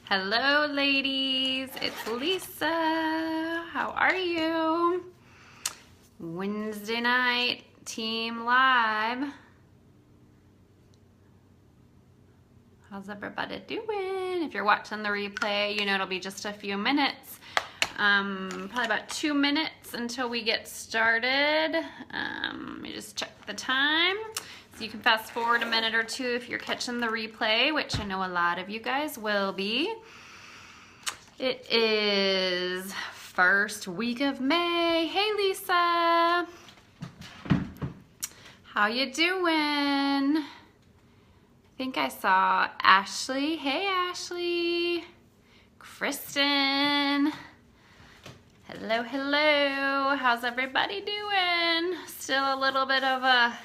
Hello ladies, it's Lisa. How are you? Wednesday night, team live. How's everybody doing? If you're watching the replay, you know it'll be just a few minutes. Probably about 2 minutes until we get started. Let me just check the time. So you can fast forward a minute or two if you're catching the replay, which I know a lot of you guys will be. It is first week of May. Hey Lisa, how you doing? I think I saw Ashley. Hey Ashley. Kristen. Hello, hello. How's everybody doing? Still a little bit of a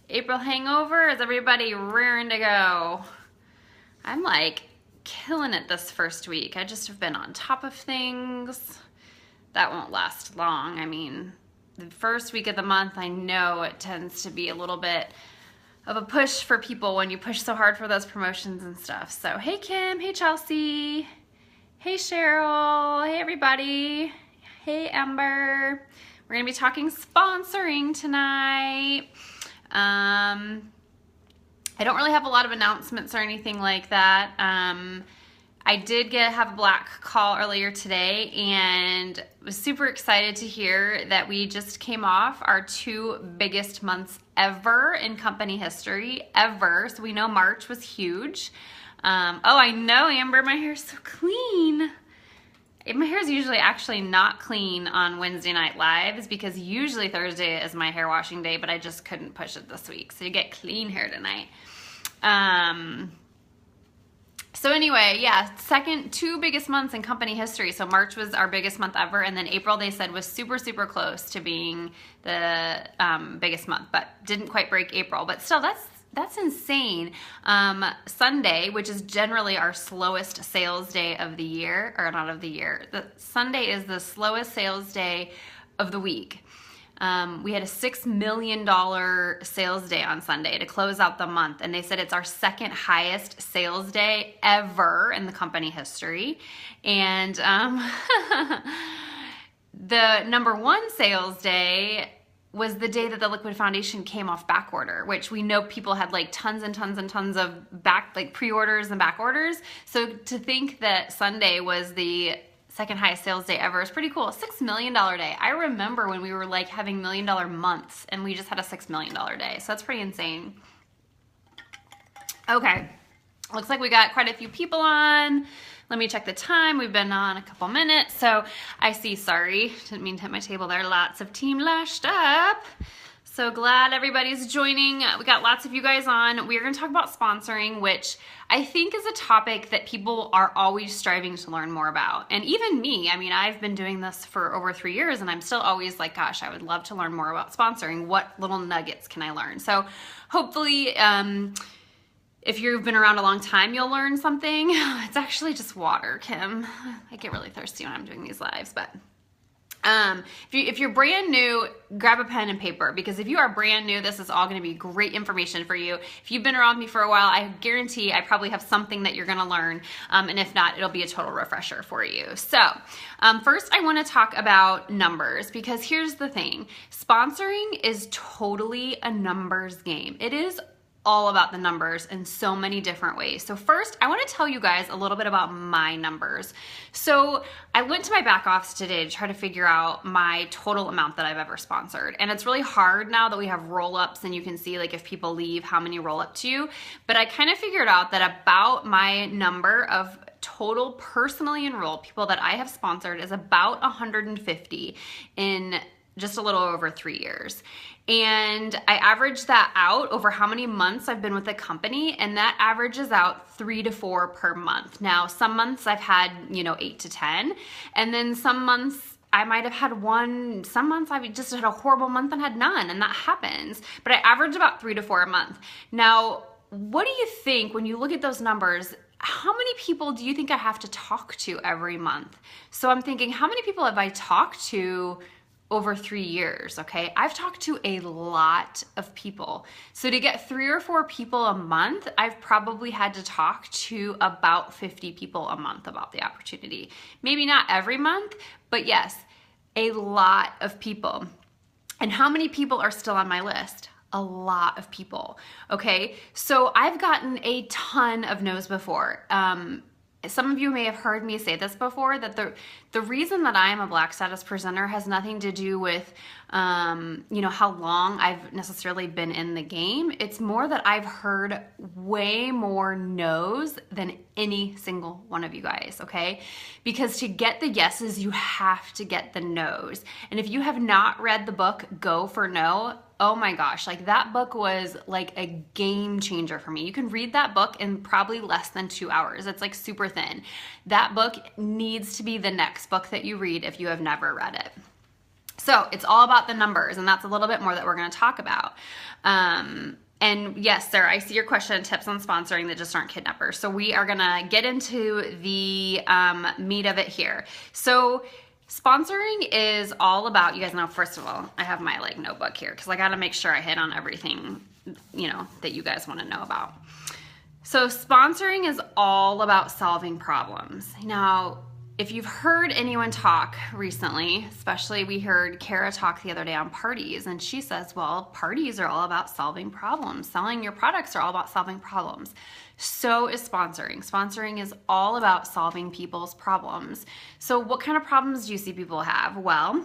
April hangover? Is everybody raring to go? I'm like killing it this first week. I just have been on top of things. That won't last long. I mean, the first week of the month, I know it tends to be a little bit of a push for people when you push so hard for those promotions and stuff. So, hey Kim, hey Chelsea, hey Cheryl, hey everybody, hey Ember. We're gonna be talking sponsoring tonight. I don't really have a lot of announcements or anything like that. I did have a Black call earlier today and was super excited to hear that we just came off our 2 biggest months ever in company history, ever. So we know March was huge. Oh, I know, Amber, my hair's so clean. My hair is usually actually not clean on Wednesday Night Lives because usually Thursday is my hair washing day, but I just couldn't push it this week. So you get clean hair tonight. So anyway, yeah, 2 biggest months in company history. So March was our biggest month ever, and then April they said was super, super close to being the biggest month, but didn't quite break April. But still, that's insane. Sunday, which is generally our slowest sales day of the year, or not of the year, Sunday is the slowest sales day of the week. We had a $6 million sales day on Sunday to close out the month, and they said it's our second highest sales day ever in the company history. And the number 1 sales day was the day that the Liquid Foundation came off back order, which we know people had like tons and tons and tons of pre-orders and back orders. So to think that Sunday was the second highest sales day ever is pretty cool. $6 million day. I remember when we were like having $1 million months and we just had a $6 million day. So that's pretty insane. Okay, looks like we got quite a few people on. Let me check the time. We've been on a couple minutes. So I see, sorry, didn't mean to hit my table there. Lots of team lashed up. So glad everybody's joining. We got lots of you guys on. We're gonna talk about sponsoring, which I think is a topic that people are always striving to learn more about. And even me, I mean, I've been doing this for over 3 years and I'm still always like, gosh, I would love to learn more about sponsoring. What little nuggets can I learn? So hopefully, if you've been around a long time, you'll learn something. It's actually just water, Kim. I get really thirsty when I'm doing these lives, but if you're brand new, grab a pen and paper, because if you are brand new, this is all going to be great information for you. If you've been around me for a while, I guarantee I probably have something that you're going to learn, and if not, it'll be a total refresher for you. So first I want to talk about numbers, because here's the thing. Sponsoring is totally a numbers game. It is all about the numbers in so many different ways. So first, I want to tell you guys a little bit about my numbers. So I went to my back office today to try to figure out my total amount that I've ever sponsored. And it's really hard now that we have roll-ups and you can see like if people leave, how many roll up to you. But I kind of figured out that about my number of total personally enrolled people that I have sponsored is about 150 in just a little over 3 years. And I averaged that out over how many months I've been with the company, and that averages out 3 to 4 per month. Now, some months I've had, 8 to 10, and then some months I might have had 1, some months I've just had a horrible month and had none, and that happens. But I average about 3 to 4 a month. Now, what do you think when you look at those numbers? How many people do you think I have to talk to every month? So I'm thinking, how many people have I talked to over 3 years, okay? I've talked to a lot of people. So to get 3 or 4 people a month, I've probably had to talk to about 50 people a month about the opportunity. Maybe not every month, but yes, a lot of people. And how many people are still on my list? A lot of people, okay? So I've gotten a ton of no's before. Some of you may have heard me say this before, that the reason that I am a Black status presenter has nothing to do with, you know, how long I've necessarily been in the game. It's more that I've heard way more no's than any single one of you guys, okay? Because to get the yeses, you have to get the no's. And if you have not read the book, Go for No, oh my gosh, like that book was like a game changer for me. You can read that book in probably less than 2 hours. It's like super thin. That book needs to be the next book that you read if you have never read it. So it's all about the numbers, and that's a little bit more that we're going to talk about. And yes, Sarah, I see your question, tips on sponsoring that just aren't kidnappers. So we are going to get into the meat of it here. So sponsoring is all about, you guys know, first of all, I have my like notebook here because I got to make sure I hit on everything, you know, that you guys want to know about. So sponsoring is all about solving problems. Now, if you've heard anyone talk recently, especially we heard Kara talk the other day on parties, and she says, well, parties are all about solving problems. Selling your products are all about solving problems. So is sponsoring. Sponsoring is all about solving people's problems. So what kind of problems do you see people have? Well,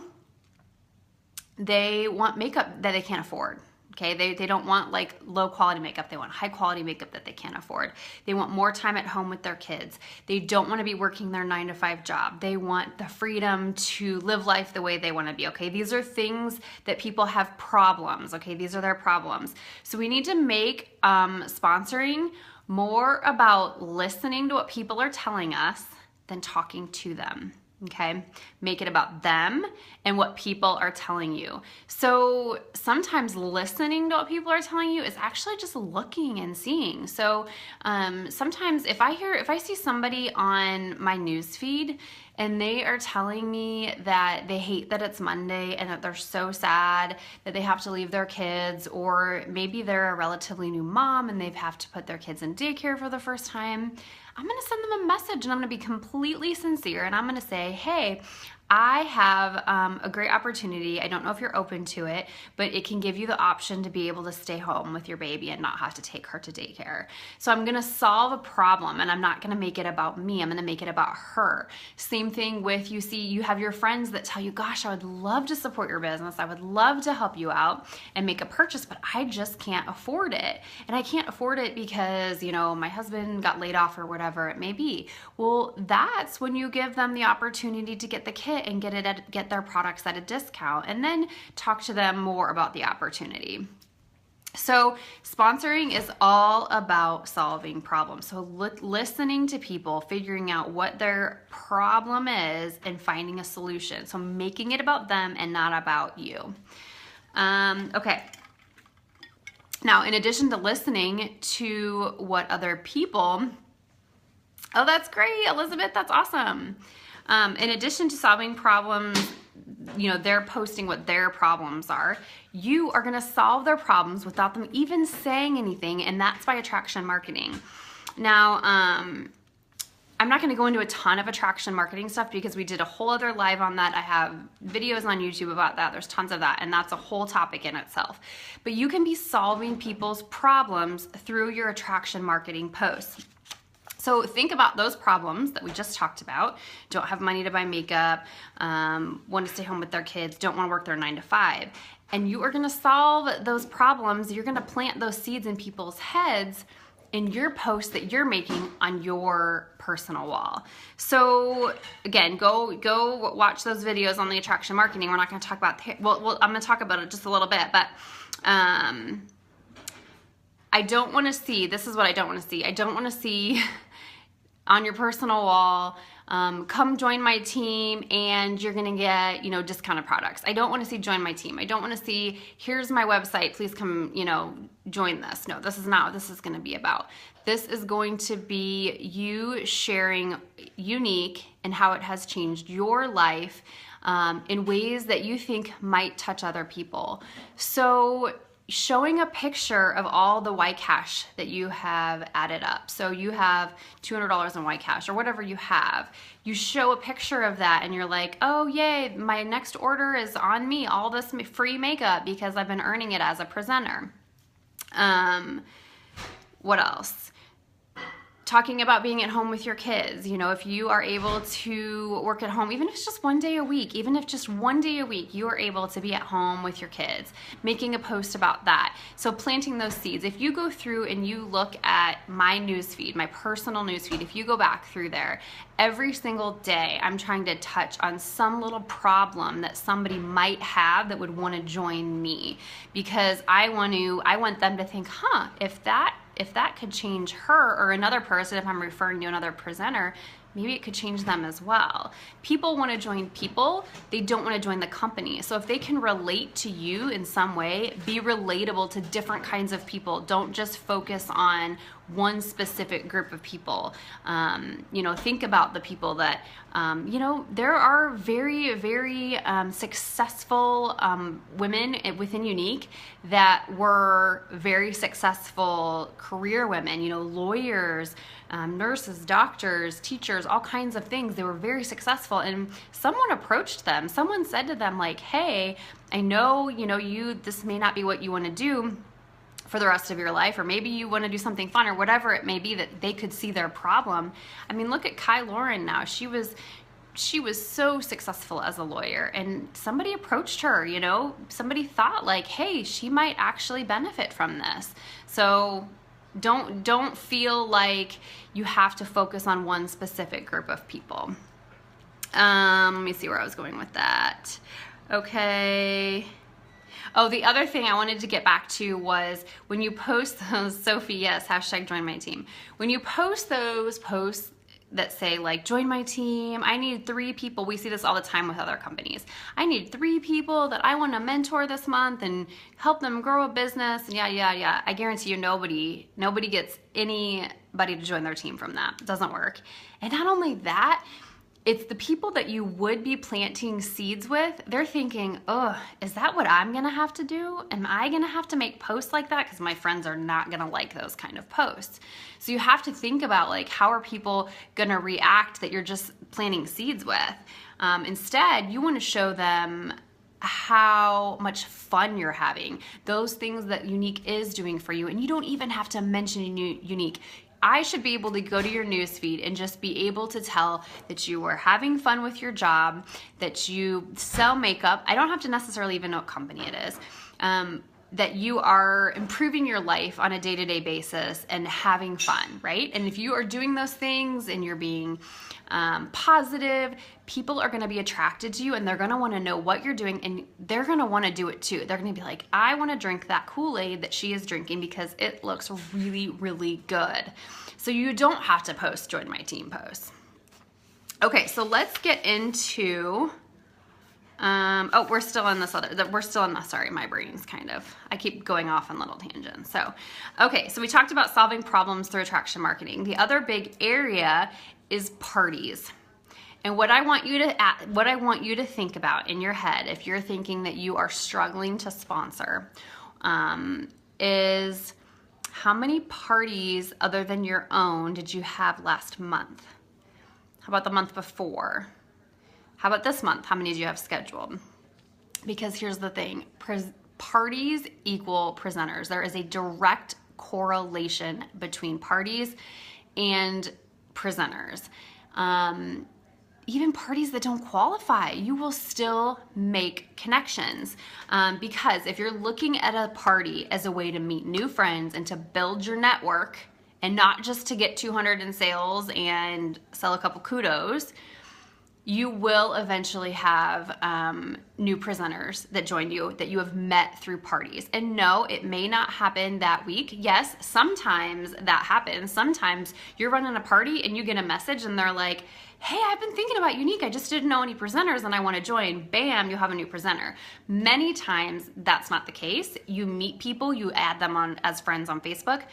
they want makeup that they can't afford. Okay, they don't want like low quality makeup. They want high quality makeup that they can't afford. They want more time at home with their kids. They don't want to be working their 9-to-5 job. They want the freedom to live life the way they want to be. Okay, these are things that people have problems. Okay, these are their problems. So we need to make sponsoring more about listening to what people are telling us than talking to them. Okay, make it about them and what people are telling you. So sometimes listening to what people are telling you is actually just looking and seeing. So sometimes if I see somebody on my news feed and they are telling me that they hate that it's Monday and that they're so sad that they have to leave their kids, or maybe they're a relatively new mom and they have to put their kids in daycare for the first time, I'm going to send them a message and I'm going to be completely sincere and I'm going to say, hey, I have a great opportunity. I don't know if you're open to it, but it can give you the option to be able to stay home with your baby and not have to take her to daycare. So I'm gonna solve a problem and I'm not gonna make it about me. I'm gonna make it about her. Same thing with, you have your friends that tell you, gosh, I would love to support your business. I would love to help you out and make a purchase, but I just can't afford it. And I can't afford it because, you know, my husband got laid off or whatever it may be. Well, that's when you give them the opportunity to get the kit and get their products at a discount, and then talk to them more about the opportunity. So sponsoring is all about solving problems. So listening to people, figuring out what their problem is and finding a solution. So making it about them and not about you. Okay. Now, in addition to listening to what other people, oh, that's great, Elizabeth, that's awesome. In addition to solving problems, you know, they're posting what their problems are. You are going to solve their problems without them even saying anything, and that's by attraction marketing. Now, I'm not going to go into a ton of attraction marketing stuff because we did a whole other live on that. I have videos on YouTube about that. There's tons of that, and that's a whole topic in itself. But you can be solving people's problems through your attraction marketing posts. So think about those problems that we just talked about. Don't have money to buy makeup, want to stay home with their kids, don't want to work their 9-to-5. And you are going to solve those problems. You're going to plant those seeds in people's heads in your post that you're making on your personal wall. So again, go watch those videos on the attraction marketing. We're not going to talk about, well, I'm going to talk about it just a little bit, but I don't want to see, this is what I don't want to see. I don't want to see on your personal wall, come join my team and you're gonna get, discounted products. I don't wanna see join my team. I don't wanna see, here's my website, please come, join this. No, this is not what this is gonna be about. This is going to be you sharing Younique and how it has changed your life in ways that you think might touch other people. So showing a picture of all the YCash that you have added up. So you have $200 in YCash or whatever you have. You show a picture of that and you're like, oh yay, my next order is on me, all this free makeup because I've been earning it as a presenter. What else? Talking about being at home with your kids. If you are able to work at home, even if it's just one day a week, even if just one day a week, you are able to be at home with your kids, making a post about that. So planting those seeds. If you go through and you look at my newsfeed, my personal newsfeed, if you go back through there, every single day I'm trying to touch on some little problem that somebody might have that would want to join me, because I want them to think, if that could change her or another person, if I'm referring to another presenter, maybe it could change them as well. People want to join people, they don't want to join the company. So if they can relate to you in some way, be relatable to different kinds of people. Don't just focus on one specific group of people. Think about the people that, there are very, very successful women within Younique that were very successful career women, lawyers, nurses, doctors, teachers, all kinds of things. They were very successful, and someone approached them. Someone said to them like, hey, I know, this may not be what you want to do for the rest of your life, or maybe you want to do something fun or whatever it may be, that they could see their problem. I mean, look at Kai Lauren now. She was so successful as a lawyer, and somebody approached her, somebody thought like, hey, she might actually benefit from this. So don't feel like you have to focus on one specific group of people. Let me see where I was going with that. Okay. Oh, the other thing I wanted to get back to was when you post those, Sophie, yes, hashtag join my team. When you post those posts that say like, join my team, I need 3 people. We see this all the time with other companies. I need 3 people that I want to mentor this month and help them grow a business and yeah. I guarantee you nobody gets anybody to join their team from that. It doesn't work. And not only that, it's the people that you would be planting seeds with. They're thinking, oh, is that what I'm gonna have to do? Am I gonna have to make posts like that? Because my friends are not gonna like those kind of posts. So you have to think about like, how are people gonna react that you're just planting seeds with? Instead, you wanna show them how much fun you're having, those things that Younique is doing for you, and you don't even have to mention Younique. I should be able to go to your newsfeed and just be able to tell that you are having fun with your job, that you sell makeup. I don't have to necessarily even know what company it is. That you are improving your life on a day-to-day basis and having fun, right? And if you are doing those things and you're being positive, people are gonna be attracted to you and they're gonna wanna know what you're doing, and they're gonna wanna do it too. They're gonna be like, I wanna drink that Kool-Aid that she is drinking because it looks really, really good. So you don't have to post join my team posts. Okay, so let's get into, we're still in this sorry, my brain's I keep going off on little tangents. So, okay, so we talked about solving problems through attraction marketing. The other big area is parties. And what I want you to think about in your head, if you're thinking that you are struggling to sponsor, is how many parties other than your own did you have last month? How about the month before? How about this month? How many do you have scheduled? Because here's the thing, parties equal presenters. There is a direct correlation between parties and presenters. Even parties that don't qualify, you will still make connections. Because if you're looking at a party as a way to meet new friends and to build your network, and not just to get 200 in sales and sell a couple kudos, you will eventually have new presenters that join you that you have met through parties. And no, it may not happen that week. Yes, sometimes that happens. Sometimes you're running a party and you get a message and they're like, hey, I've been thinking about Younique. I just didn't know any presenters and I want to join. Bam, you have a new presenter. Many times that's not the case. You meet people, you add them on as friends on Facebook.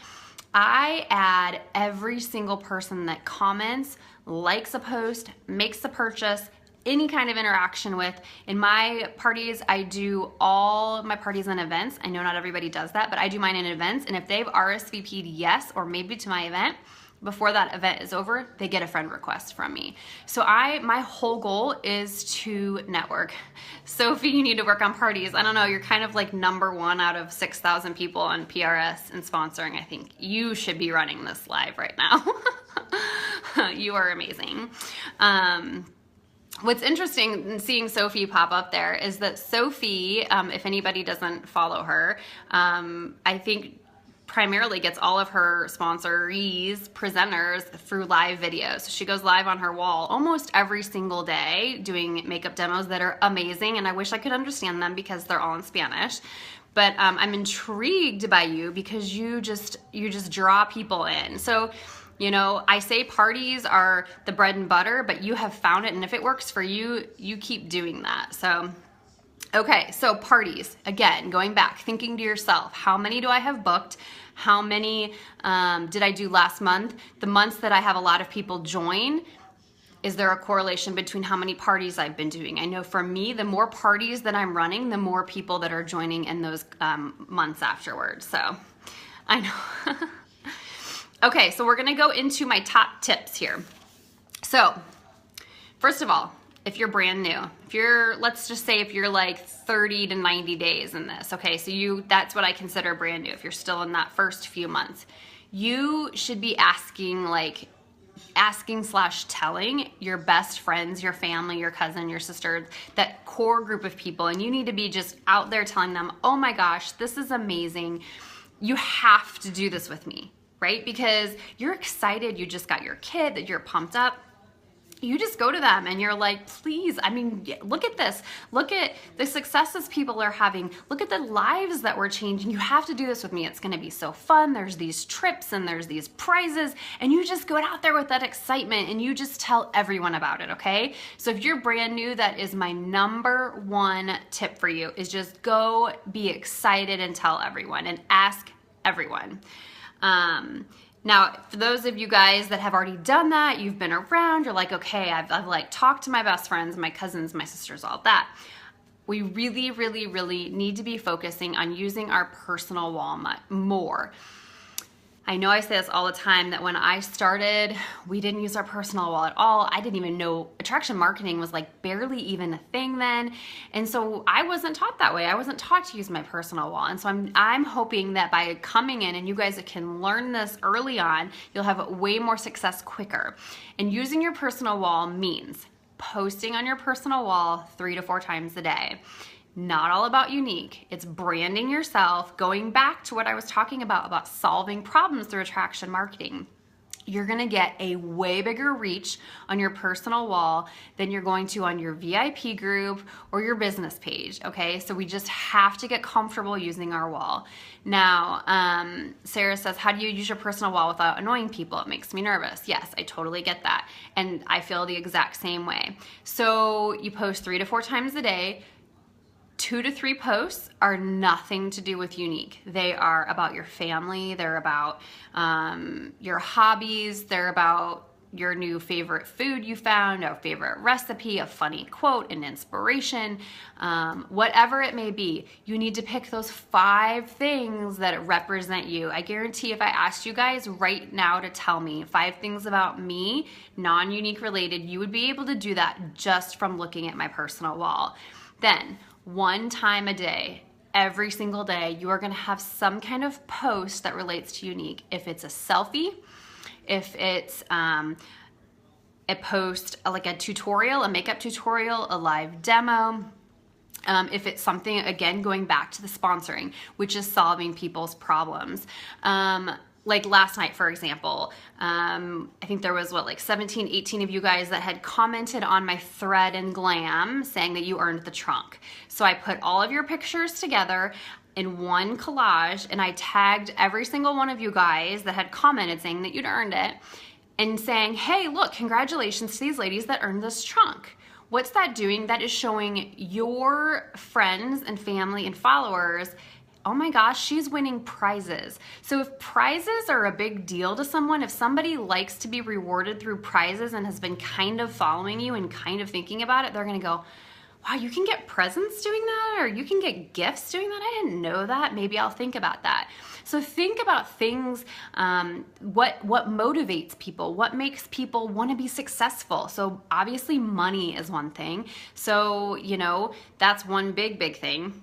I add every single person that comments, likes a post, makes a purchase, any kind of interaction with. In my parties, I do all my parties and events. I know not everybody does that, but I do mine in events. And if they've RSVP'd yes, or maybe to my event, before that event is over, they get a friend request from me. So my whole goal is to network. Sophie, you need to work on parties. I don't know, you're kind of like #1 out of 6,000 people on PRS and sponsoring. I think you should be running this live right now. You are amazing. What's interesting in seeing Sophie pop up there is that Sophie, if anybody doesn't follow her, I think primarily gets all of her sponsorees, presenters through live videos. So she goes live on her wall almost every single day doing makeup demos that are amazing, and I wish I could understand them because they're all in Spanish. But I'm intrigued by you because you just draw people in. So, you know, I say parties are the bread and butter, but you have found it, and if it works for you, you keep doing that. So okay, so parties, again, going back, thinking to yourself, how many do I have booked? How many did I do last month? The months that I have a lot of people join, is there a correlation between how many parties I've been doing? I know for me, the more parties that I'm running, the more people that are joining in those months afterwards. So I know. Okay, so we're gonna go into my top tips here. So first of all, if you're brand new, let's just say if you're like 30 to 90 days in this, okay, so that's what I consider brand new. If you're still in that first few months, you should be asking/telling your best friends, your family, your cousin, your sister, that core group of people, and you need to be just out there telling them, oh my gosh, this is amazing. You have to do this with me, right? Because you're excited, you just got your kid, that you're pumped up. You just go to them and you're like, please, I mean, look at this. Look at the successes people are having. Look at the lives that we're changing. You have to do this with me. It's gonna be so fun. There's these trips and there's these prizes, and you just go out there with that excitement and you just tell everyone about it, okay? So if you're brand new, that is my #1 tip for you, is just go be excited and tell everyone and ask everyone. Now, for those of you guys that have already done that, you've been around, you're like, okay, I've like talked to my best friends, my cousins, my sisters, all that. We really, really, really need to be focusing on using our personal wall more. I know I say this all the time, that when I started, we didn't use our personal wall at all. I didn't even know attraction marketing was like barely even a thing then. And so I wasn't taught that way. I wasn't taught to use my personal wall. And so I'm hoping that by coming in and you guys can learn this early on, you'll have way more success quicker. And using your personal wall means posting on your personal wall 3 to 4 times a day. Not all about Younique. It's branding yourself, going back to what I was talking about solving problems through attraction marketing. You're gonna get a way bigger reach on your personal wall than you're going to on your VIP group or your business page, okay? So we just have to get comfortable using our wall. Now, Sarah says, how do you use your personal wall without annoying people? It makes me nervous. Yes, I totally get that. And I feel the exact same way. So you post 3 to 4 times a day. 2 to 3 posts are nothing to do with Younique. They are about your family, they're about your hobbies, they're about your new favorite food you found, a favorite recipe, a funny quote, an inspiration, whatever it may be. You need to pick those 5 things that represent you. I guarantee if I asked you guys right now to tell me 5 things about me, non-Younique related, you would be able to do that just from looking at my personal wall. Then, 1 time a day, every single day, you are gonna have some kind of post that relates to Younique. If it's a selfie, if it's a post like a tutorial, a makeup tutorial, a live demo, if it's something, again, going back to the sponsoring, which is solving people's problems. like last night, for example, I think there was like 17, 18 of you guys that had commented on my thread in Glam saying that you earned the trunk. So I put all of your pictures together in one collage, and I tagged every single one of you guys that had commented saying that you'd earned it, and saying, hey, look, congratulations to these ladies that earned this trunk. What's that doing? That is showing your friends and family and followers, oh my gosh, she's winning prizes. So if prizes are a big deal to someone, if somebody likes to be rewarded through prizes and has been kind of following you and kind of thinking about it, they're gonna go, wow, you can get presents doing that, or you can get gifts doing that? I didn't know that. Maybe I'll think about that. So think about things, what motivates people, what makes people want to be successful. So obviously money is one thing. So, you know, that's one big thing.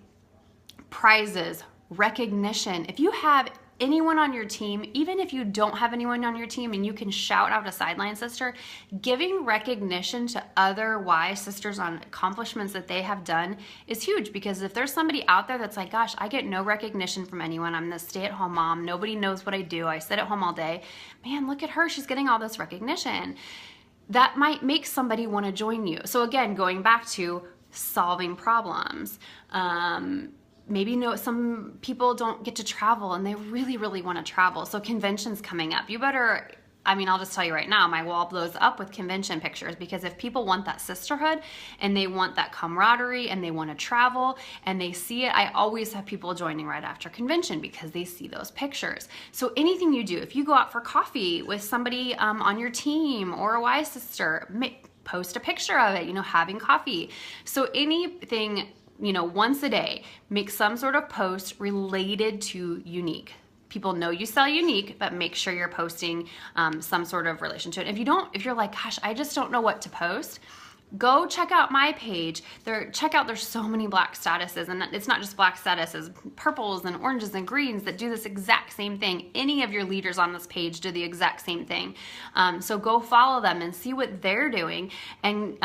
Prizes, recognition. If you have anyone on your team, even if you don't have anyone on your team and you can shout out a sideline sister, giving recognition to other Y sisters on accomplishments that they have done is huge, because if there's somebody out there that's like, gosh, I get no recognition from anyone, I'm the stay-at-home mom, nobody knows what I do, I sit at home all day, man, look at her, she's getting all this recognition. That might make somebody want to join you. So again, going back to solving problems, maybe some people don't get to travel and they really want to travel. So conventions coming up, you better, I mean, I'll just tell you right now, my wall blows up with convention pictures, because if people want that sisterhood and they want that camaraderie and they want to travel and they see it, I always have people joining right after convention because they see those pictures. So anything you do, if you go out for coffee with somebody on your team or a Y sister, post a picture of it, you know, having coffee. So anything, you know, once a day, make some sort of post related to Younique. People know you sell Younique, but make sure you're posting some sort of relation to it. If you're like, gosh, I just don't know what to post, go check out my page. There's so many black statuses, and it's not just black statuses, purples and oranges and greens that do this exact same thing. Any of your leaders on this page do the exact same thing. So go follow them and see what they're doing, and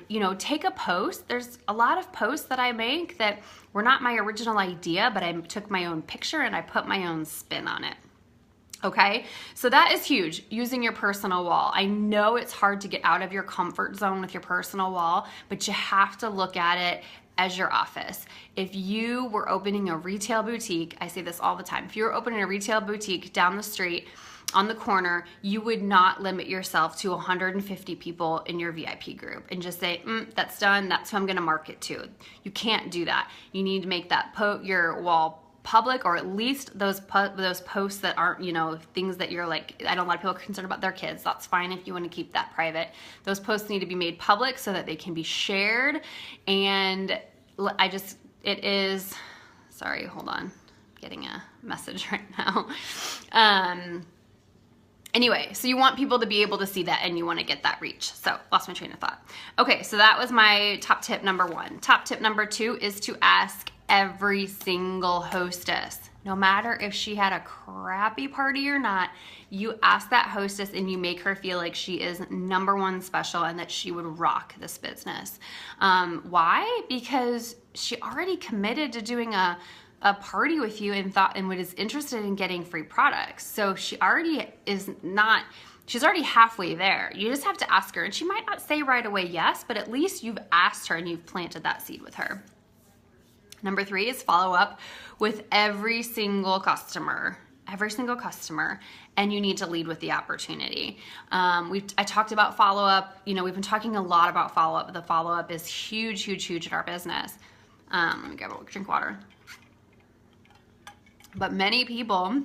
you know, take a post. There's a lot of posts that I make that were not my original idea, but I took my own picture and I put my own spin on it. Okay, so that is huge, using your personal wall. I know it's hard to get out of your comfort zone with your personal wall, but you have to look at it as your office. If you were opening a retail boutique, I say this all the time, if you were opening a retail boutique down the street on the corner, you would not limit yourself to 150 people in your VIP group and just say, that's done, that's who I'm gonna market to. You can't do that. You need to make that your wall public, or at least those posts that aren't, you know, things that you're like, I know a lot of people are concerned about their kids. That's fine if you want to keep that private. Those posts need to be made public so that they can be shared. And sorry, hold on, I'm getting a message right now. Anyway, so you want people to be able to see that and you want to get that reach. So lost my train of thought. Okay, so that was my top tip number 1. Top tip number 2 is to ask every single hostess, no matter if she had a crappy party or not, you ask that hostess and you make her feel like she is #1 special and that she would rock this business. Why? Because she already committed to doing a party with you and was interested in getting free products. So she's already halfway there. You just have to ask her, and she might not say right away yes, but at least you've asked her and you've planted that seed with her. Number 3 is follow up with every single customer, and you need to lead with the opportunity. I talked about follow up. You know, we've been talking a lot about follow up, but the follow up is huge in our business. Let me grab a drink of water. But many people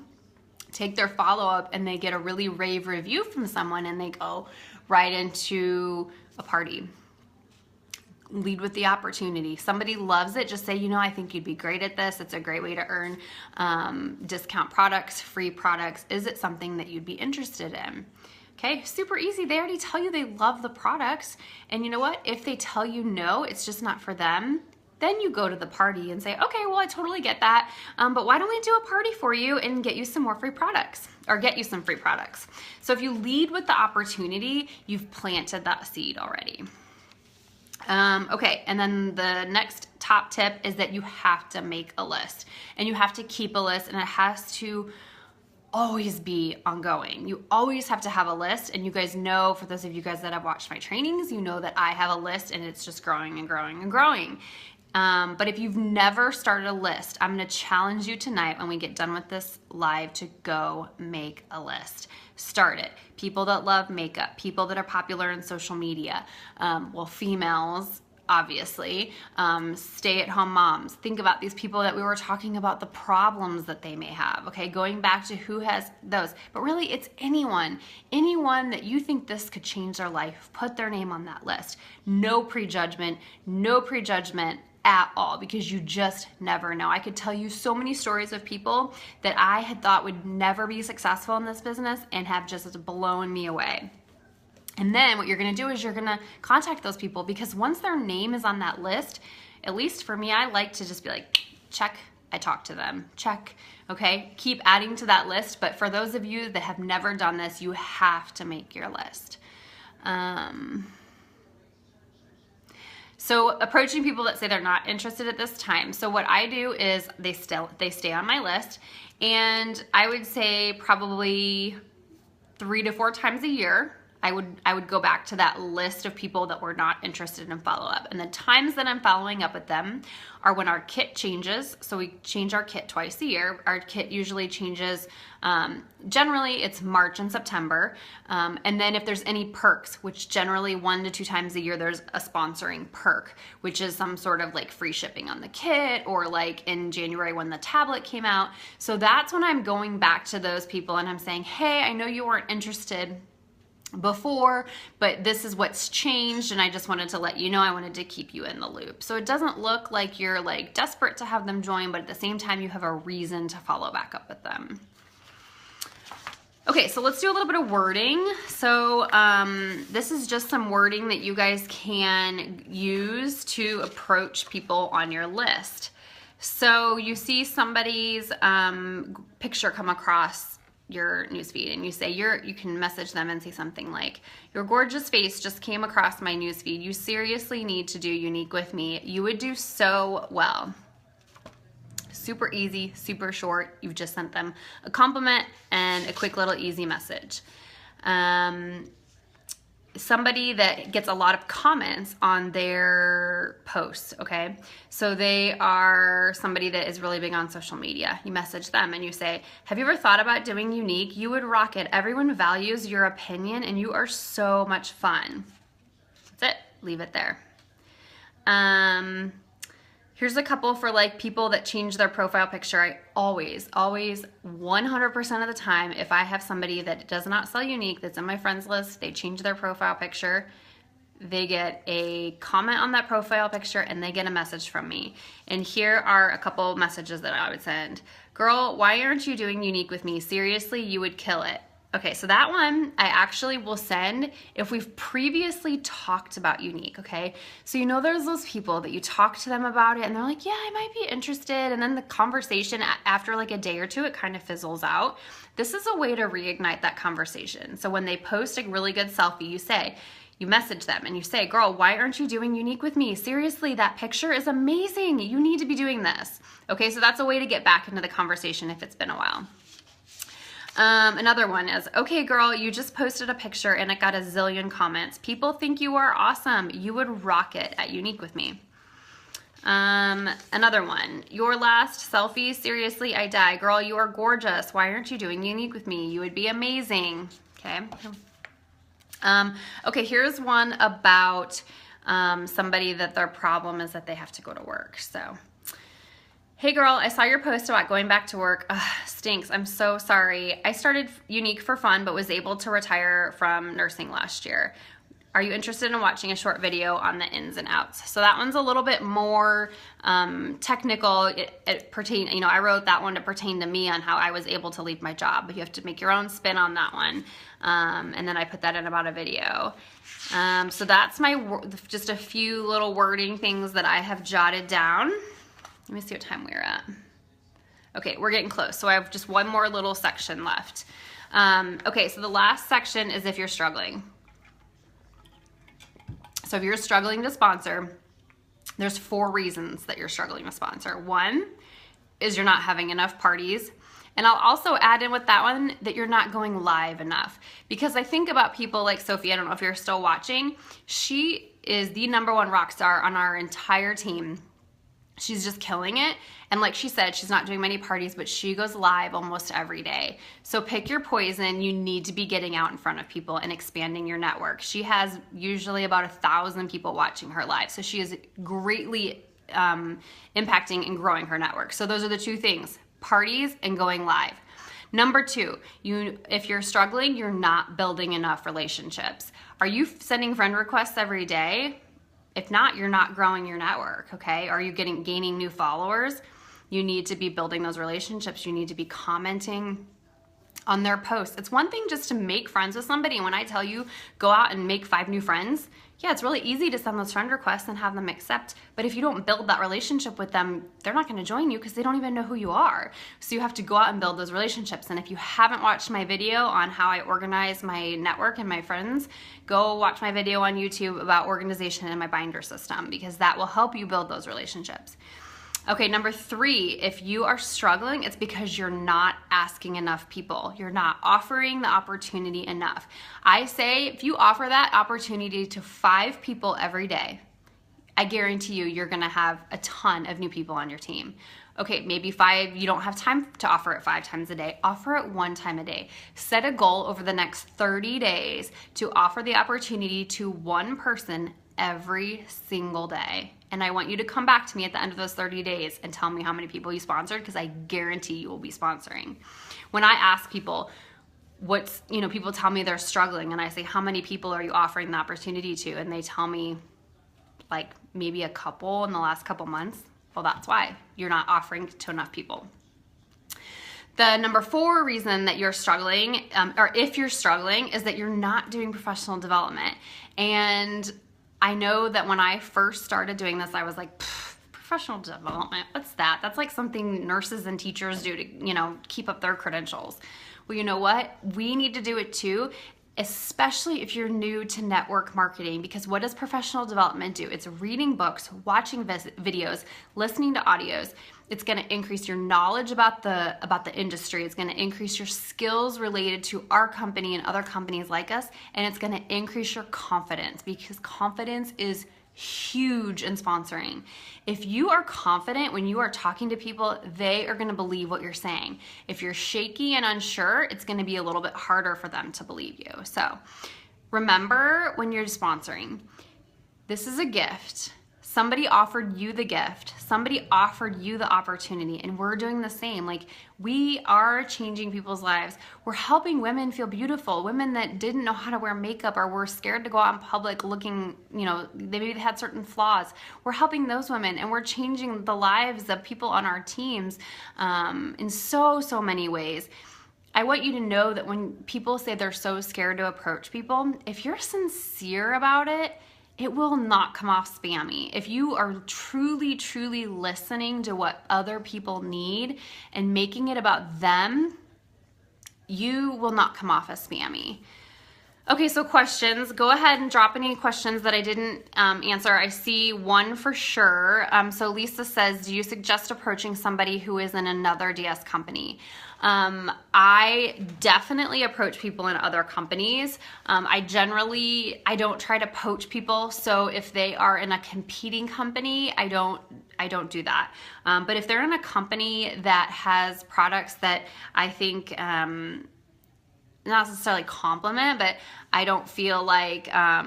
take their follow up and they get a really rave review from someone and they go right into a party. Lead with the opportunity. Somebody loves it, just say, you know, I think you'd be great at this. It's a great way to earn discount products, free products. Is it something that you'd be interested in? Okay, super easy. They already tell you they love the products. And you know what? If they tell you no, it's just not for them, then you go to the party and say, okay, well, I totally get that. But why don't we do a party for you and get you some more free products, or get you some free products? So if you lead with the opportunity, you've planted that seed already. Okay, and then the next top tip is that you have to make a list, and you have to keep a list, and it has to always be ongoing. You always have to have a list, and you guys know, for those of you guys that have watched my trainings, you know that I have a list and it's just growing and growing and growing. But if you've never started a list, I'm gonna challenge you tonight when we get done with this live to go make a list. Start it. People that love makeup, people that are popular in social media, well, females, obviously, stay-at-home moms. Think about these people that we were talking about, the problems that they may have, okay? Going back to who has those. But really, it's anyone that you think this could change their life, put their name on that list. No prejudgment at all, because you just never know. I could tell you so many stories of people that I had thought would never be successful in this business and have just blown me away. And then what you're gonna do is you're gonna contact those people, because once their name is on that list, at least for me, I like to just be like, check, I talked to them, check, okay? Keep adding to that list, but for those of you that have never done this, you have to make your list. So approaching people that say they're not interested at this time. So what I do is they stay on my list, and I would say probably 3 to 4 times a year, I would go back to that list of people that were not interested in follow-up. And the times that I'm following up with them are when our kit changes. So we change our kit twice a year. Our kit usually changes, generally it's March and September. And then if there's any perks, which generally 1 to 2 times a year, there's a sponsoring perk, which is some sort of like free shipping on the kit, or like in January when the tablet came out. So that's when I'm going back to those people and I'm saying, hey, I know you weren't interested before, but this is what's changed, and I just wanted to let you know. I wanted to keep you in the loop. So it doesn't look like you're like desperate to have them join, but at the same time, you have a reason to follow back up with them. Okay, so let's do a little bit of wording. So this is just some wording that you guys can use to approach people on your list. So you see somebody's picture come across your newsfeed, and you say you can message them and say something like, your gorgeous face just came across my newsfeed. You seriously need to do Younique with me. You would do so well. Super easy, super short. You've just sent them a compliment and a quick little easy message. Somebody that gets a lot of comments on their posts, okay? So they are somebody that is really big on social media. You message them and you say, have you ever thought about doing Younique? You would rock it. Everyone values your opinion and you are so much fun. That's it, leave it there. Here's a couple for like people that change their profile picture. I always 100% of the time, if I have somebody that does not sell Younique that's in my friends list, they change their profile picture, they get a comment on that profile picture, and they get a message from me. And here are a couple messages that I would send. Girl, why aren't you doing Younique with me? Seriously, you would kill it. Okay, so that one I actually will send if we've previously talked about Younique, okay? So you know there's those people that you talk to them about it and they're like, yeah, I might be interested. And then the conversation after like a day or two, it kind of fizzles out. This is a way to reignite that conversation. So when they post a really good selfie, you message them and you say, girl, why aren't you doing Younique with me? Seriously, that picture is amazing. You need to be doing this. Okay, so that's a way to get back into the conversation if it's been a while. Another one is, okay girl, you just posted a picture and it got a zillion comments. People think you are awesome. You would rock it at Younique with me. Another one, your last selfie, seriously, I die. Girl, you are gorgeous. Why aren't you doing Younique with me? You would be amazing. Okay. Okay, here's one about somebody that their problem is that they have to go to work. So, hey girl, I saw your post about going back to work. Ugh, stinks, I'm so sorry. I started Younique for fun, but was able to retire from nursing last year. Are you interested in watching a short video on the ins and outs? So that one's a little bit more technical. It pertain, you know, I wrote that one to pertain to me on how I was able to leave my job, but you have to make your own spin on that one. And then I put that in about a video. So that's just a few little wording things that I have jotted down. Let me see what time we're at. Okay, we're getting close. So I have just one more little section left. Okay, so the last section is if you're struggling. So if you're struggling to sponsor, there's 4 reasons that you're struggling to sponsor. 1 is you're not having enough parties. And I'll also add in with that one that you're not going live enough, because I think about people like Sophie. I don't know if you're still watching. She is the #1 rock star on our entire team. She's just killing it. And like she said, she's not doing many parties, but she goes live almost every day. So pick your poison. You need to be getting out in front of people and expanding your network. She has usually about 1,000 people watching her live. So she is greatly impacting and growing her network. So those are the two things: parties and going live. Number 2, if you're struggling, you're not building enough relationships. Are you sending friend requests every day? If not, you're not growing your network, okay? Are you gaining new followers? You need to be building those relationships. You need to be commenting on their posts. It's one thing just to make friends with somebody. And when I tell you, go out and make 5 new friends, yeah, it's really easy to send those friend requests and have them accept. But if you don't build that relationship with them, they're not going to join you because they don't even know who you are. So you have to go out and build those relationships. And if you haven't watched my video on how I organize my network and my friends, go watch my video on YouTube about organization and my binder system, because that will help you build those relationships. Okay, number 3, if you are struggling, it's because you're not asking enough people. You're not offering the opportunity enough. I say if you offer that opportunity to 5 people every day, I guarantee you're gonna have a ton of new people on your team. Okay, maybe 5, you don't have time to offer it 5 times a day. Offer it 1 time a day. Set a goal over the next 30 days to offer the opportunity to 1 person every single day. And I want you to come back to me at the end of those 30 days and tell me how many people you sponsored, because I guarantee you will be sponsoring. When I ask people, people tell me they're struggling, and I say, how many people are you offering the opportunity to? And they tell me like maybe a couple in the last couple months. Well, that's why you're not offering to enough people. The number 4 reason that you're struggling, or if you're struggling, is that you're not doing professional development. And I know that when I first started doing this, I was like, professional development, what's that? That's like something nurses and teachers do to, keep up their credentials. Well, you know what? We need to do it too, especially if you're new to network marketing, because what does professional development do? It's reading books, watching videos, listening to audios. It's going to increase your knowledge about the industry. It's going to increase your skills related to our company and other companies like us, and it's going to increase your confidence, because confidence is huge in sponsoring. If you are confident when you are talking to people, they are going to believe what you're saying. If you're shaky and unsure, it's going to be a little bit harder for them to believe you. So remember, when you're sponsoring, this is a gift. Somebody offered you the gift. Somebody offered you the opportunity, and we're doing the same. Like, we are changing people's lives. We're helping women feel beautiful, women that didn't know how to wear makeup or were scared to go out in public looking, maybe they had certain flaws. We're helping those women, and we're changing the lives of people on our teams in so many ways. I want you to know that when people say they're so scared to approach people, if you're sincere about it, it will not come off spammy. If you are truly listening to what other people need and making it about them, you will not come off as spammy. Okay, so questions. Go ahead and drop any questions that I didn't answer. I see one for sure. So Lisa says, do you suggest approaching somebody who is in another DS company? I definitely approach people in other companies. I don't try to poach people. So if they are in a competing company, I don't do that. But if they're in a company that has products that I think, not necessarily compliment, but I don't feel like, I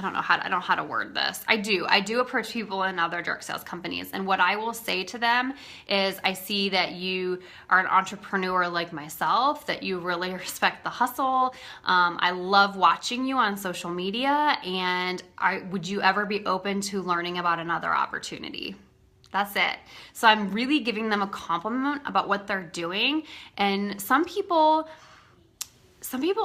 don't know how to word this. I do approach people in other direct sales companies. And what I will say to them is, I see that you are an entrepreneur like myself, that you really respect the hustle. I love watching you on social media, and would you ever be open to learning about another opportunity? That's it. So I'm really giving them a compliment about what they're doing. And some people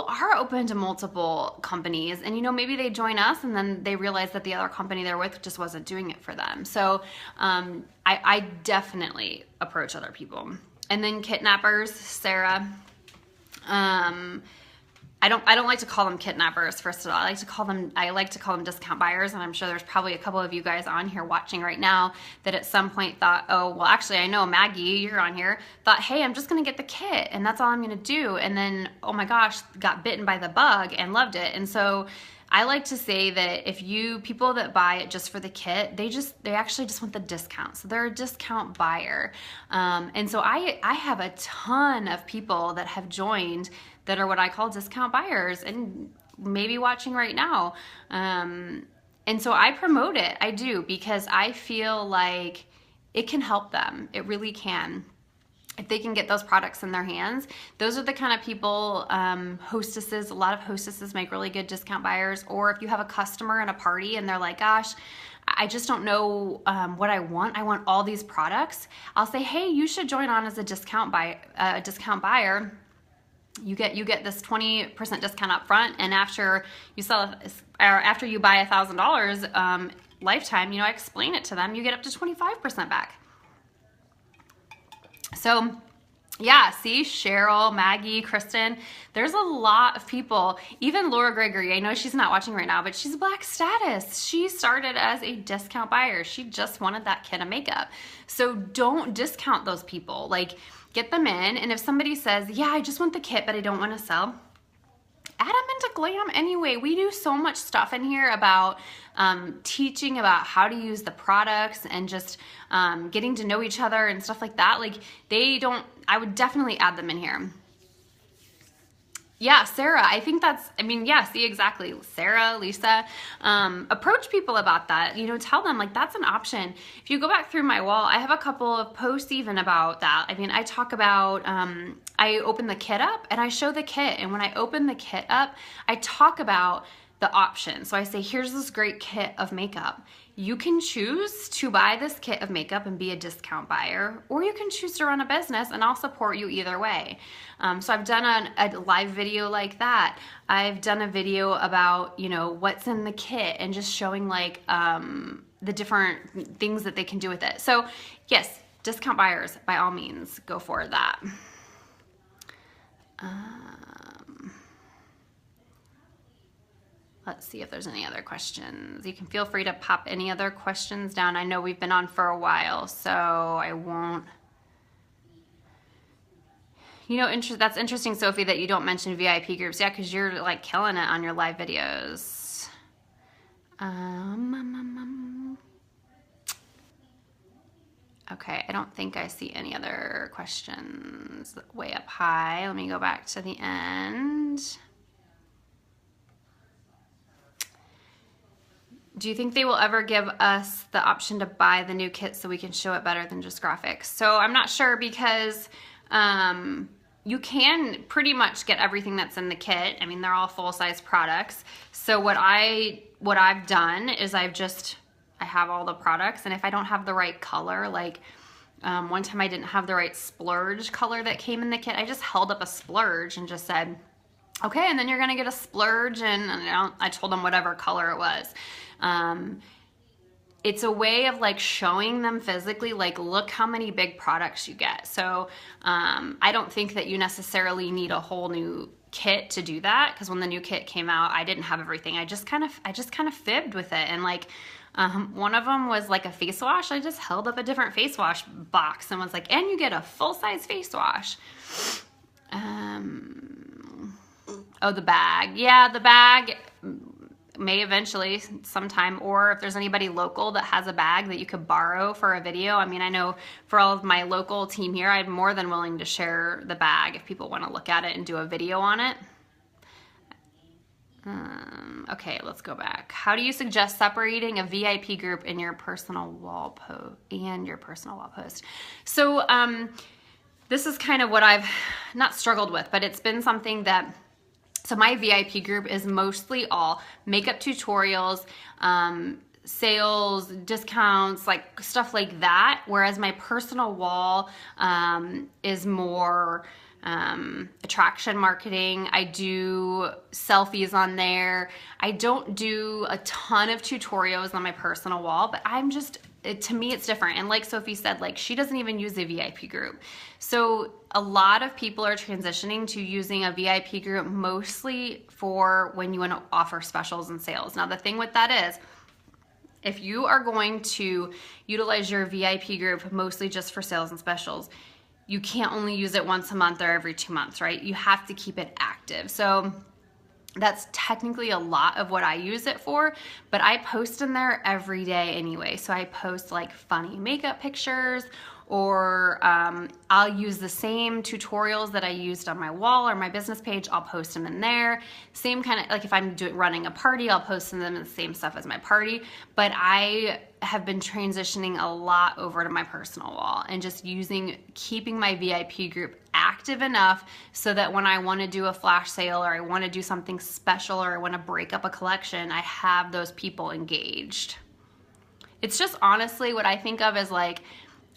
are open to multiple companies, and maybe they join us and then they realize that the other company they're with just wasn't doing it for them. So I definitely approach other people. And then kidnappers, Sarah, I don't like to call them kidnappers, first of all. I like to call them discount buyers, and I'm sure there's probably a couple of you guys on here watching right now that at some point thought, oh, well, actually, I know Maggie, you're on here, thought, hey, I'm just gonna get the kit and that's all I'm gonna do. And then, oh my gosh, got bitten by the bug and loved it. And so I like to say that if people that buy it just for the kit, they actually just want the discount. So they're a discount buyer. And so I have a ton of people that have joined that are what I call discount buyers and maybe watching right now. And so I promote it. I do, because I feel like it can help them. It really can. If they can get those products in their hands, those are the kind of people, hostesses, a lot of hostesses make really good discount buyers. Or if you have a customer in a party and they're like, gosh, I just don't know what I want all these products. I'll say, hey, you should join on as a discount buyer. You get this 20% discount up front, and after you buy $1,000 lifetime, I explain it to them, you get up to 25% back. So yeah, see, Cheryl, Maggie, Kristen, there's a lot of people, even Laura Gregory, I know she's not watching right now, but she's Black status. She started as a discount buyer. She just wanted that kit of makeup. So don't discount those people. Like, get them in, and if somebody says, yeah, I just want the kit, but I don't want to sell, add them into Glam anyway. We do so much stuff in here about teaching about how to use the products and just getting to know each other and stuff like that. Like, I would definitely add them in here. Yeah, Sarah, I think see, exactly. Sarah, Lisa, approach people about that. Tell them, like, that's an option. If you go back through my wall, I have a couple of posts even about that. I talk about, I open the kit up and I show the kit. And when I open the kit up, I talk about the options. So I say, here's this great kit of makeup. You can choose to buy this kit of makeup and be a discount buyer, or you can choose to run a business, and I'll support you either way. So I've done a live video like that. I've done a video about, what's in the kit and just showing like the different things that they can do with it. So yes, discount buyers, by all means, go for that. Let's see if there's any other questions. You can feel free to pop any other questions down. I know we've been on for a while, so I won't. That's interesting, Sophie, that you don't mention VIP groups. Yeah, because you're like killing it on your live videos. Okay, I don't think I see any other questions way up high. Let me go back to the end. Do you think they will ever give us the option to buy the new kit so we can show it better than just graphics? So I'm not sure, because you can pretty much get everything that's in the kit. They're all full-size products. So what I've done is I have all the products, and if I don't have the right color, like one time I didn't have the right splurge color that came in the kit, I just held up a splurge and just said, okay, and then you're gonna get a splurge, and I told them whatever color it was. It's a way of like showing them physically, like, look how many big products you get. So I don't think that you necessarily need a whole new kit to do that, because when the new kit came out, I didn't have everything. I just kind of fibbed with it, and like one of them was like a face wash. I just held up a different face wash box and was like, and you get a full-size face wash. Oh, the bag. Yeah, the bag may eventually sometime, or if there's anybody local that has a bag that you could borrow for a video. I know for all of my local team here, I'm more than willing to share the bag if people want to look at it and do a video on it. Okay, let's go back. How do you suggest separating a VIP group in your personal wall post So this is kind of what I've not struggled with, but it's been something that, so my VIP group is mostly all makeup tutorials, sales, discounts, like stuff like that. Whereas my personal wall is more attraction marketing. I do selfies on there. I don't do a ton of tutorials on my personal wall, but to me, it's different. And like Sophie said, like she doesn't even use a VIP group. So a lot of people are transitioning to using a VIP group mostly for when you want to offer specials and sales. Now, the thing with that is, if you are going to utilize your VIP group mostly just for sales and specials, you can't only use it once a month or every 2 months, right? You have to keep it active. So that's technically a lot of what I use it for, but I post in there every day anyway. So I post like funny makeup pictures, or I'll use the same tutorials that I used on my wall or my business page. I'll post them in there. Same kind of, like if I'm running a party, I'll post them in the same stuff as my party. But I have been transitioning a lot over to my personal wall and just keeping my VIP group active enough so that when I want to do a flash sale, or I want to do something special, or I want to break up a collection, I have those people engaged. It's just honestly what I think of as like,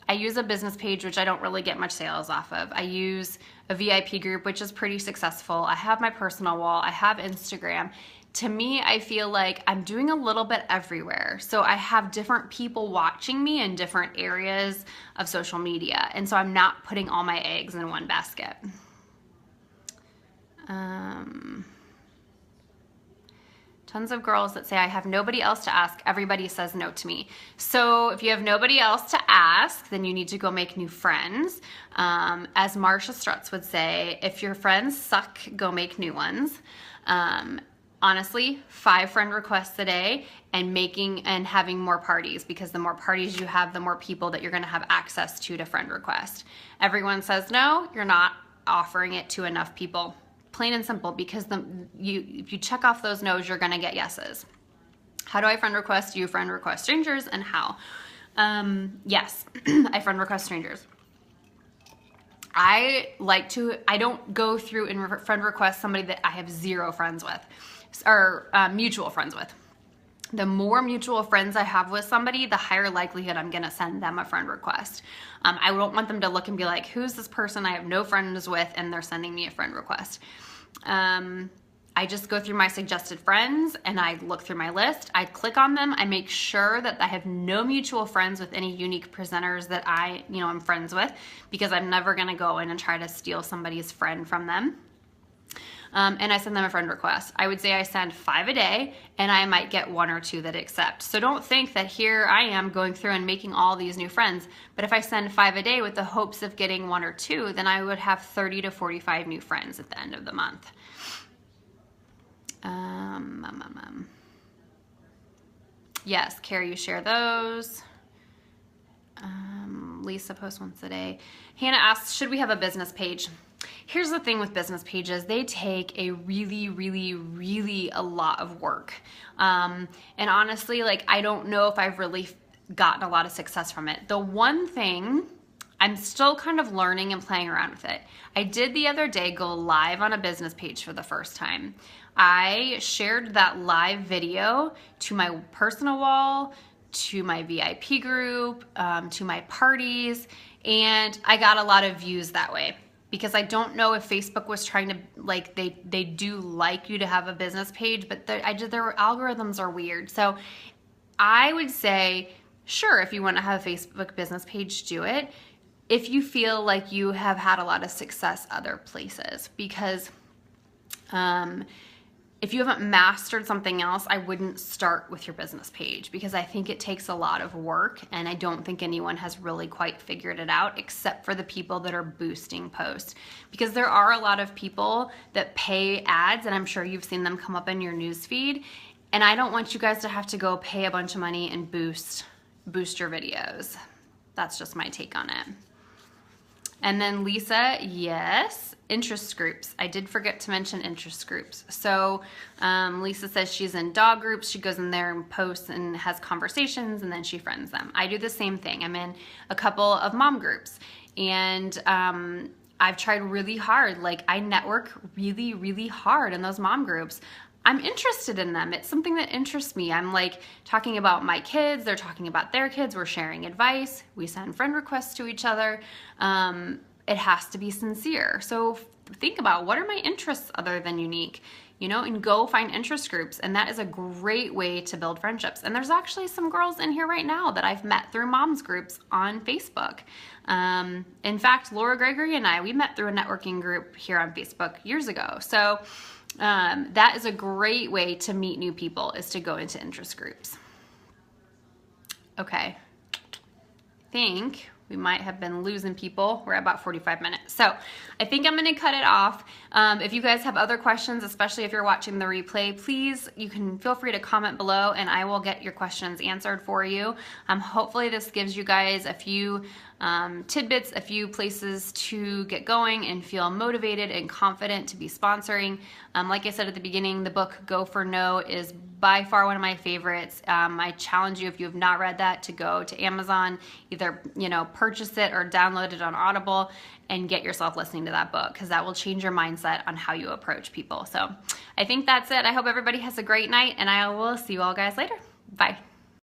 I use a business page, which I don't really get much sales off of. I use a VIP group, which is pretty successful. I have my personal wall. I have Instagram. To me, I feel like I'm doing a little bit everywhere. So I have different people watching me in different areas of social media. And so I'm not putting all my eggs in one basket. Tons of girls that say, I have nobody else to ask. Everybody says no to me. So if you have nobody else to ask, then you need to go make new friends. As Marsha Struts would say, if your friends suck, go make new ones. Honestly, 5 friend requests a day, and having more parties, because the more parties you have, the more people that you're going to have access to friend request. Everyone says no, you're not offering it to enough people. Plain and simple, because if you check off those no's, you're gonna get yeses. How do I friend request? You friend request strangers, and how? Yes, I friend request strangers. I don't go through and friend request somebody that I have 0 friends with, or mutual friends with. The more mutual friends I have with somebody, the higher likelihood I'm gonna send them a friend request. I don't want them to look and be like, who's this person I have no friends with and they're sending me a friend request. I just go through my suggested friends and I look through my list. I click on them. I make sure that I have no mutual friends with any unique presenters that I'm friends with, because I'm never gonna go in and try to steal somebody's friend from them. And I send them a friend request. I would say I send 5 a day, and I might get 1 or 2 that accept. So don't think that here I am going through and making all these new friends. But if I send 5 a day with the hopes of getting 1 or 2, then I would have 30 to 45 new friends at the end of the month. Yes, Carrie, you share those. Lisa posts once a day. Hannah asks, should we have a business page? Here's the thing with business pages. They take a really, really, really a lot of work. And honestly, like, I don't know if I've really gotten a lot of success from it. The one thing, I'm still kind of learning and playing around with it. I did the other day go live on a business page for the first time. I shared that live video to my personal wall, to my VIP group, to my parties, and I got a lot of views that way. Because I don't know if Facebook was trying to, like, they do like you to have a business page, but their algorithms are weird. So I would say, sure, if you want to have a Facebook business page, do it. If you feel like you have had a lot of success other places, because if you haven't mastered something else, I wouldn't start with your business page, because I think it takes a lot of work, and I don't think anyone has really quite figured it out, except for the people that are boosting posts. Because there are a lot of people that pay ads, and I'm sure you've seen them come up in your news feed, and I don't want you guys to have to go pay a bunch of money and boost your videos. That's just my take on it. And then Lisa, yes, interest groups. I did forget to mention interest groups. So Lisa says she's in dog groups. She goes in there and posts and has conversations, and then she friends them. I do the same thing. I'm in a couple of mom groups, and I've tried really hard. Like, I network really, really hard in those mom groups. I'm interested in them. It's something that interests me. I'm like talking about my kids. They're talking about their kids. We're sharing advice. We send friend requests to each other. it has to be sincere. So think about, what are my interests other than unique? You know, and go find interest groups. And that is a great way to build friendships. And there's actually some girls in here right now that I've met through moms groups on Facebook. In fact, Laura Gregory and we met through a networking group here on Facebook years ago. So that is a great way to meet new people, is to go into interest groups. Okay, I think we might have been losing people. We're at about 45 minutes. So I think I'm gonna cut it off. If you guys have other questions, especially if you're watching the replay, please, you can feel free to comment below and I will get your questions answered for you. Hopefully this gives you guys a few tidbits, a few places to get going and feel motivated and confident to be sponsoring. Like I said at the beginning, the book Go for No is by far one of my favorites. I challenge you, if you have not read that, to go to Amazon, either purchase it or download it on Audible and get yourself listening to that book, because that will change your mindset on how you approach people. So I think that's it. I hope everybody has a great night, and I will see you all guys later. Bye.